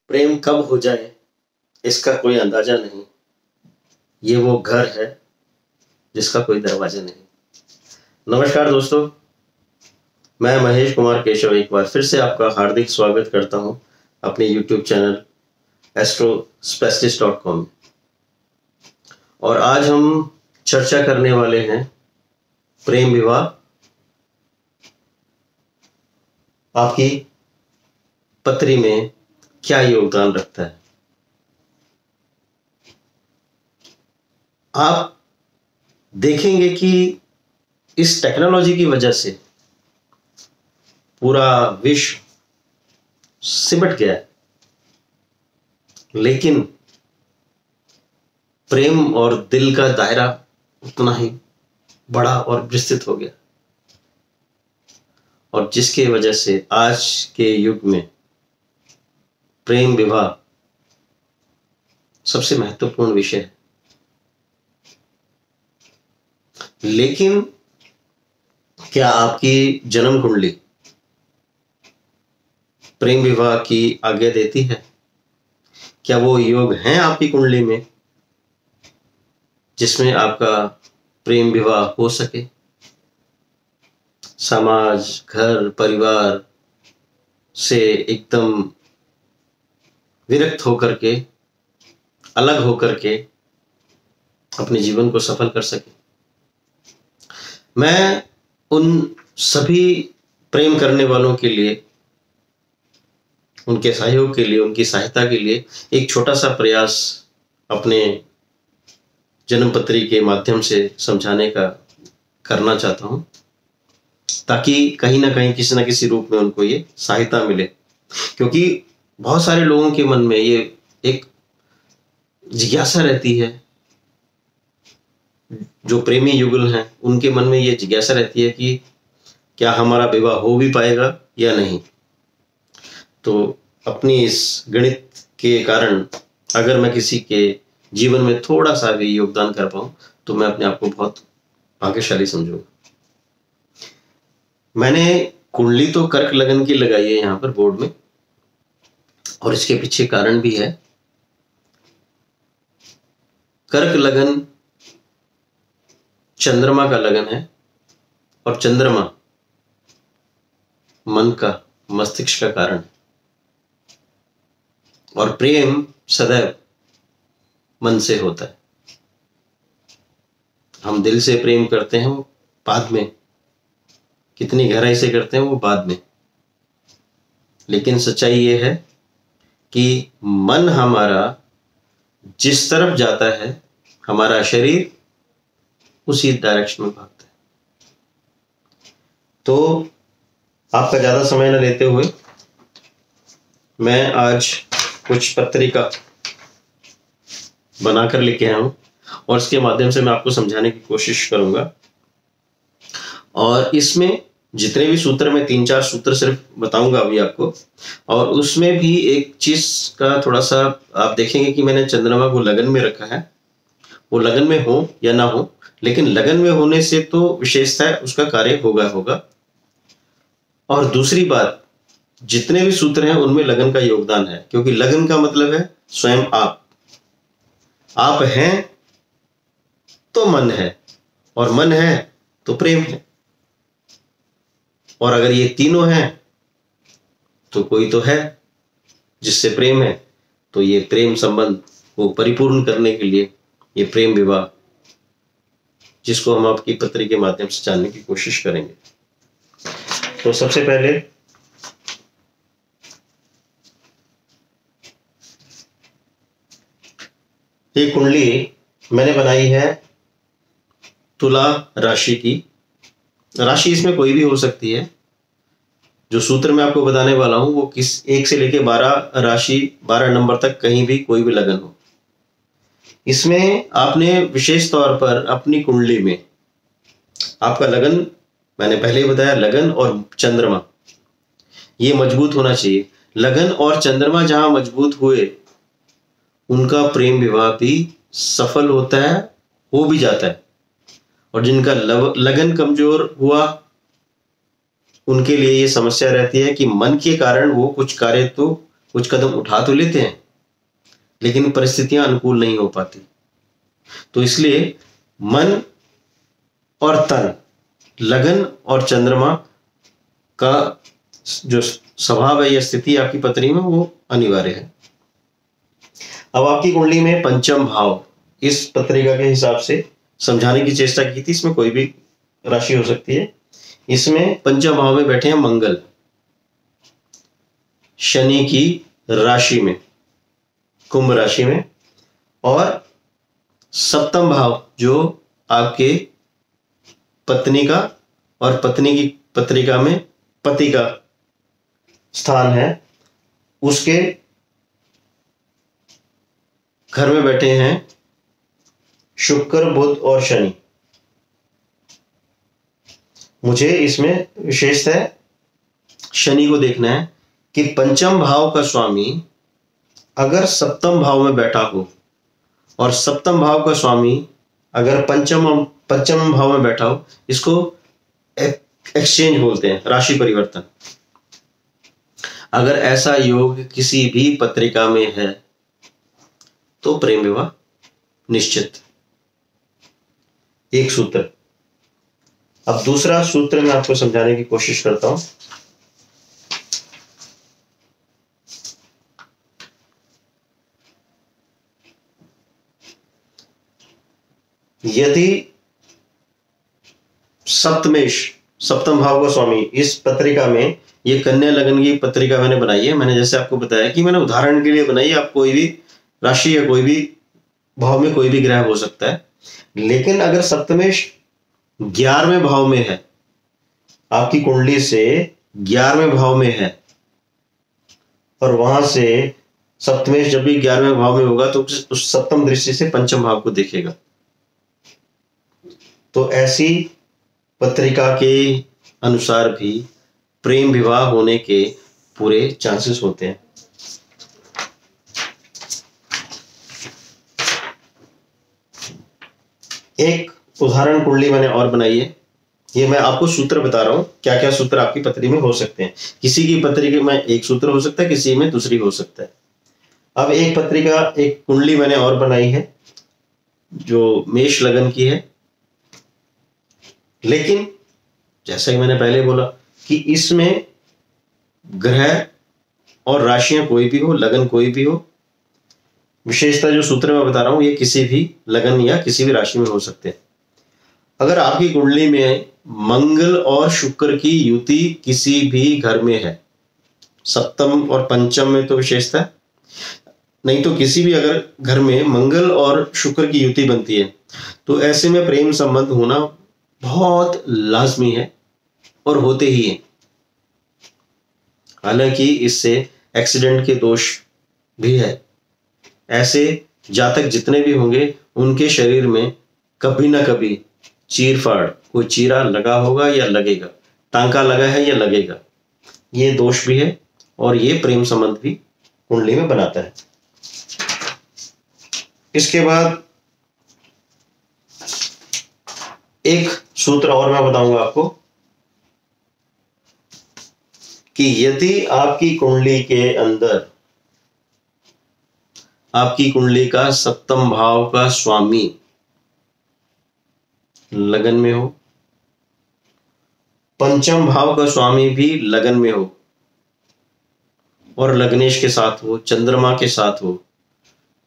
प्रेम कब हो जाए इसका कोई अंदाजा नहीं। ये वो घर है जिसका कोई दरवाजा नहीं। नमस्कार दोस्तों, मैं महेश कुमार केशव एक बार फिर से आपका हार्दिक स्वागत करता हूं अपने YouTube चैनल astrospecialist.com में। और आज हम चर्चा करने वाले हैं प्रेम विवाह आपकी पत्री में क्या योगदान रखता है। आप देखेंगे कि इस टेक्नोलॉजी की वजह से पूरा विश्व सिमट गया है, लेकिन प्रेम और दिल का दायरा उतना ही बड़ा और विस्तृत हो गया, और जिसके वजह से आज के युग में प्रेम विवाह सबसे महत्वपूर्ण विषय है। लेकिन क्या आपकी जन्म कुंडली प्रेम विवाह की आज्ञा देती है? क्या वो योग हैं आपकी कुंडली में जिसमें आपका प्रेम विवाह हो सके? समाज, घर, परिवार से एकदम विरक्त होकर के, अलग होकर के अपने जीवन को सफल कर सके। मैं उन सभी प्रेम करने वालों के लिए, उनके सहयोग के लिए, उनकी सहायता के लिए एक छोटा सा प्रयास अपने जन्मपत्री के माध्यम से समझाने का करना चाहता हूं, ताकि कहीं ना कहीं किसी न किसी रूप में उनको ये सहायता मिले। क्योंकि बहुत सारे लोगों के मन में ये एक जिज्ञासा रहती है, जो प्रेमी युगल हैं उनके मन में ये जिज्ञासा रहती है कि क्या हमारा विवाह हो भी पाएगा या नहीं। तो अपनी इस गणित के कारण अगर मैं किसी के जीवन में थोड़ा सा भी योगदान कर पाऊं तो मैं अपने आप को बहुत भाग्यशाली समझूंगा। मैंने कुंडली तो कर्क लगन की लगाई है यहाँ पर बोर्ड में, और इसके पीछे कारण भी है। कर्क लगन चंद्रमा का लगन है, और चंद्रमा मन का, मस्तिष्क का कारण है, और प्रेम सदैव मन से होता है। हम दिल से प्रेम करते हैं, वो बाद में, कितनी गहराई से करते हैं वो बाद में। लेकिन सच्चाई ये है कि मन हमारा जिस तरफ जाता है, हमारा शरीर उसी डायरेक्शन में भागता है। तो आपका ज्यादा समय न लेते हुए मैं आज कुछ पत्रिका बनाकर लेके आया हूं, और इसके माध्यम से मैं आपको समझाने की कोशिश करूंगा। और इसमें जितने भी सूत्र, मैं 3-4 सूत्र सिर्फ बताऊंगा अभी आपको, और उसमें भी एक चीज का थोड़ा सा आप देखेंगे कि मैंने चंद्रमा को लगन में रखा है। वो लगन में हो या ना हो, लेकिन लगन में होने से तो विशेषता है, उसका कार्य होगा। और दूसरी बात, जितने भी सूत्र हैं उनमें लगन का योगदान है, क्योंकि लगन का मतलब है स्वयं आप हैं तो मन है, और मन है तो प्रेम है, और अगर ये तीनों हैं तो कोई तो है जिससे प्रेम है। तो ये प्रेम संबंध को परिपूर्ण करने के लिए ये प्रेम विवाह, जिसको हम आपकी पत्री के माध्यम से जानने की कोशिश करेंगे। तो सबसे पहले ये कुंडली मैंने बनाई है तुला राशि की। राशि इसमें कोई भी हो सकती है। जो सूत्र मैं आपको बताने वाला हूं वो 1 से लेके 12 राशि, 12 नंबर तक कहीं भी कोई भी लगन हो। इसमें आपने विशेष तौर पर अपनी कुंडली में आपका लगन, मैंने पहले ही बताया, लगन और चंद्रमा ये मजबूत होना चाहिए। लगन और चंद्रमा जहां मजबूत हुए, उनका प्रेम विवाह भी सफल होता है, हो भी जाता है। और जिनका लगन कमजोर हुआ, उनके लिए ये समस्या रहती है कि मन के कारण वो कुछ कार्य तो कुछ कदम उठा तो लेते हैं, लेकिन परिस्थितियां अनुकूल नहीं हो पाती। तो इसलिए मन और तन, लगन और चंद्रमा का जो स्वभाव है या स्थिति आपकी पत्री में वो अनिवार्य है। अब आपकी कुंडली में पंचम भाव इस पत्रिका के हिसाब से समझाने की चेष्टा की थी। इसमें कोई भी राशि हो सकती है। इसमें पंचम भाव में बैठे हैं मंगल, शनि की राशि में, कुंभ राशि में, और सप्तम भाव जो आपके पत्नी का और पत्नी की पत्रिका में पति का स्थान है, उसके घर में बैठे हैं शुक्र, बुध और शनि। मुझे इसमें विशेषतः शनि को देखना है कि पंचम भाव का स्वामी अगर सप्तम भाव में बैठा हो और सप्तम भाव का स्वामी अगर पंचम भाव में बैठा हो, इसको एक्सचेंज बोलते हैं, राशि परिवर्तन। अगर ऐसा योग किसी भी पत्रिका में है तो प्रेम विवाह निश्चित। एक सूत्र। अब दूसरा सूत्र मैं आपको समझाने की कोशिश करता हूं। यदि सप्तम भाव का स्वामी इस पत्रिका में, ये कन्या लगन की पत्रिका मैंने बनाई है। मैंने जैसे आपको बताया कि मैंने उदाहरण के लिए बनाई है, आप कोई भी राशि या कोई भी भाव में कोई भी ग्रह हो सकता है। लेकिन अगर सप्तमेश 11वें भाव में है, आपकी कुंडली से 11वें भाव में है, और वहां से सप्तमेश जब भी 11वें भाव में होगा तो उस सप्तम दृष्टि से पंचम भाव को देखेगा। तो ऐसी पत्रिका के अनुसार भी प्रेम विवाह होने के पूरे चांसेस होते हैं। एक उदाहरण कुंडली मैंने और बनाई है। ये मैं आपको सूत्र बता रहा हूं, क्या क्या सूत्र आपकी पत्री में हो सकते हैं। किसी की पत्री में एक सूत्र हो सकता है, किसी में दूसरी हो सकता है। अब एक कुंडली मैंने और बनाई है जो मेष लगन की है। लेकिन जैसा कि मैंने पहले बोला कि इसमें ग्रह और राशियां कोई भी हो, लगन कोई भी हो, विशेषता जो सूत्र मैं बता रहा हूं ये किसी भी लगन या किसी भी राशि में हो सकते हैं। अगर आपकी कुंडली में मंगल और शुक्र की युति किसी भी घर में है, सप्तम और पंचम में तो विशेषता नहीं, तो किसी भी अगर घर में मंगल और शुक्र की युति बनती है तो ऐसे में प्रेम संबंध होना बहुत लाजमी है और होते ही हैं। हालांकि इससे एक्सीडेंट के दोष भी है। ऐसे जातक जितने भी होंगे उनके शरीर में कभी ना कभी चीरफाड़, कोई चीरा लगा होगा या लगेगा, टांका लगा है या लगेगा, ये दोष भी है और ये प्रेम संबंध भी कुंडली में बनाता है। इसके बाद एक सूत्र और मैं बताऊंगा आपको कि यदि आपकी कुंडली के अंदर आपकी कुंडली का सप्तम भाव का स्वामी लगन में हो, पंचम भाव का स्वामी भी लगन में हो और लग्नेश के साथ हो, चंद्रमा के साथ हो,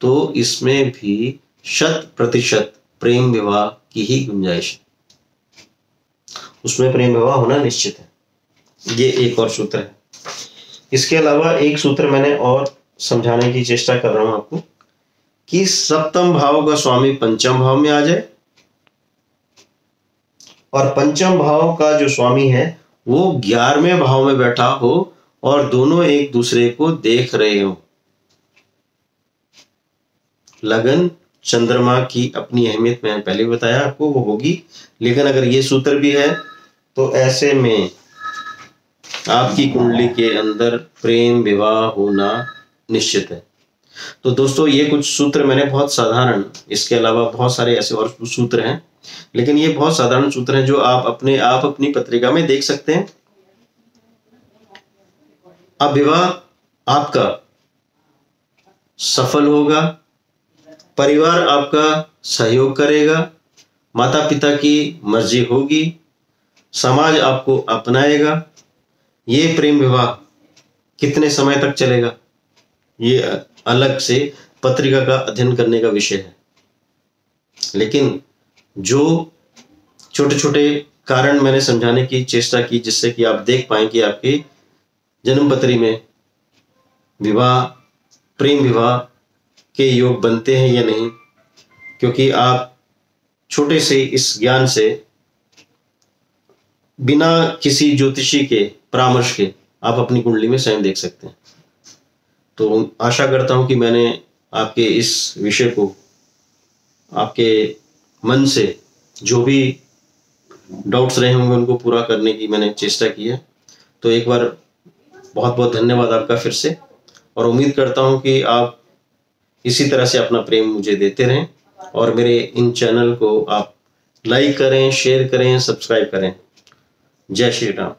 तो इसमें भी 100% प्रेम विवाह की ही गुंजाइश है। उसमें प्रेम विवाह होना निश्चित है। ये एक और सूत्र है। इसके अलावा एक सूत्र मैंने और समझाने की चेष्टा कर रहा हूं आपको कि सप्तम भाव का स्वामी पंचम भाव में आ जाए और पंचम भाव का जो स्वामी है वो 11वें भाव में बैठा हो और दोनों एक दूसरे को देख रहे हो। लगन चंद्रमा की अपनी अहमियत मैंने पहले बताया आपको, वो होगी। लेकिन अगर ये सूत्र भी है तो ऐसे में आपकी कुंडली के अंदर प्रेम विवाह होना निश्चित है। तो दोस्तों ये कुछ सूत्र मैंने बहुत साधारण, इसके अलावा बहुत सारे ऐसे और सूत्र हैं, लेकिन ये बहुत साधारण सूत्र हैं जो आप अपनी पत्रिका में देख सकते हैं। अब विवाह आपका सफल होगा, परिवार आपका सहयोग करेगा, माता पिता की मर्जी होगी, समाज आपको अपनाएगा। ये प्रेम विवाह कितने समय तक चलेगा, ये अलग से पत्रिका का अध्ययन करने का विषय है। लेकिन जो छोटे छोटे कारण मैंने समझाने की चेष्टा की, जिससे कि आप देख पाएं कि आपकी जन्म पत्री में विवाह, प्रेम विवाह के योग बनते हैं या नहीं, क्योंकि आप छोटे से इस ज्ञान से बिना किसी ज्योतिषी के परामर्श के आप अपनी कुंडली में स्वयं देख सकते हैं। तो आशा करता हूं कि मैंने आपके इस विषय को, आपके मन से जो भी डाउट्स रहे होंगे उनको पूरा करने की मैंने चेष्टा की है। तो एक बार बहुत बहुत धन्यवाद आपका फिर से, और उम्मीद करता हूं कि आप इसी तरह से अपना प्रेम मुझे देते रहें और मेरे इन चैनल को आप लाइक करें, शेयर करें, सब्सक्राइब करें। जय श्री राम।